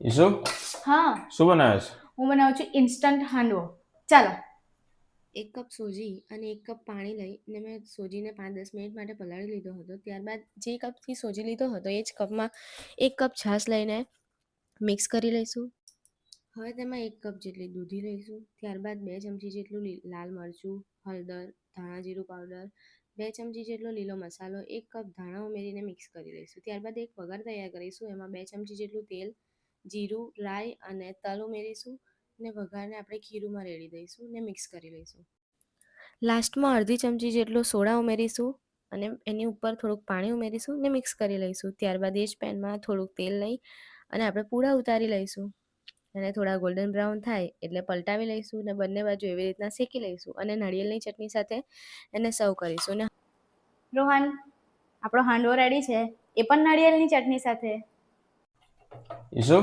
ઈશુ હા, શું બનાવે છે? હું બનાવું છું ઇન્સ્ટન્ટ હાંડવો. ચાલો. 1 કપ સોજી અને 1 કપ પાણી લઈને મેં સોજીને 5-10 મિનિટ માટે પલાળી લીધો હતો. ત્યારબાદ જે કપથી સોજી લીધો હતો એ જ કપમાં 1 કપ છાશ લઈને મિક્સ કરી લઈશું. હવે તેમાં 1 કપ જેટલી દૂધી લઈશું. ત્યારબાદ 2 ચમચી જેટલું લાલ મરચું, હળદર, ધાણા જીરું પાવડર, 2 ચમચી જેટલો લીલો મસાલો, 1 કપ ધાણા ઉમેરીને મિક્સ કરી લઈશું. ત્યારબાદ એક વઘાર તૈયાર કરીશું. એમાં 2 ચમચી જેટલું તેલ, જીરું, રાઈ અને તલ ઉમેરીશું ને વઘારને આપણે ખીરુંમાં રેડી દઈશું ને મિક્સ કરી લઈશું. લાસ્ટમાં અડધી ચમચી જેટલો સોડા ઉમેરીશું અને એની ઉપર થોડુંક પાણી ઉમેરીશું ને મિક્સ કરી લઈશું. ત્યારબાદ એ જ પેનમાં થોડુંક તેલ લઈ અને આપણે પૂડા ઉતારી લઈશું અને થોડા ગોલ્ડન બ્રાઉન થાય એટલે પલટાવી લઈશું અને બંને બાજુ એવી રીતના શેકી લઈશું અને નાળિયેરની ચટણી સાથે એને સર્વ કરીશું. ને રોહન, આપણો હાંડવો રેડી છે, એ પણ નાળિયેરની ચટણી સાથે. ઈશુ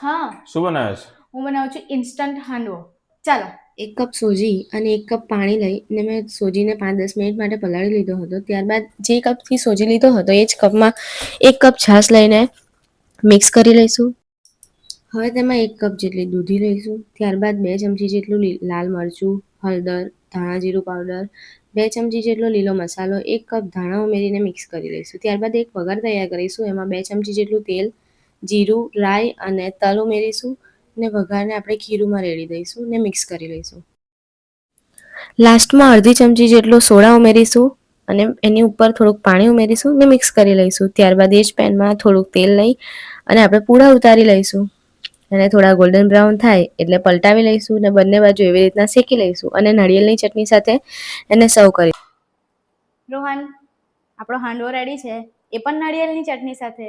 હા, શું બનાવે છે? હું બનાવું છું ઇન્સ્ટન્ટ હાંડવો. ચાલો. 1 કપ સોજી અને 1 કપ પાણી લઈને મેં સોજીને 5-10 મિનિટ માટે પલાળી લીધો હતો. ત્યારબાદ જે કપથી સોજી લીધો હતો એ જ કપમાં 1 કપ છાશ લઈને મિક્સ કરી લઈશું. હવે તેમાં 1 કપ જેટલી દૂધી લઈશું. ત્યારબાદ 2 ચમચી જેટલું લાલ મરચું, હળદર, ધાણા જીરું પાવડર, 2 ચમચી જેટલો લીલો મસાલો, 1 કપ ધાણા ઉમેરીને મિક્સ કરી લઈશું. ત્યારબાદ એક વઘાર તૈયાર કરીશું. એમાં 2 ચમચી જેટલું તેલ, જીરું, રાઈ અને તલ ઉમેરીશું ને વઘારને આપણે ખીરુંમાં રેડી દઈશું ને મિક્સ કરી લઈશું. લાસ્ટમાં અડધી ચમચી જેટલો સોડા ઉમેરીશું અને એની ઉપર થોડુંક પાણી ઉમેરીશું ને મિક્સ કરી લઈશું. ત્યારબાદ એ જ પેનમાં થોડુંક તેલ લઈ અને આપણે પૂડા ઉતારી લઈશું અને થોડા ગોલ્ડન બ્રાઉન થાય એટલે પલટાવી લઈશું અને બંને બાજુ એવી રીતના શેકી લઈશું અને નાળિયેરની ચટણી સાથે એને સર્વ કરીશું. રોહન, આપણો હાંડવો રેડી છે, એ પણ નાળિયેરની ચટણી સાથે.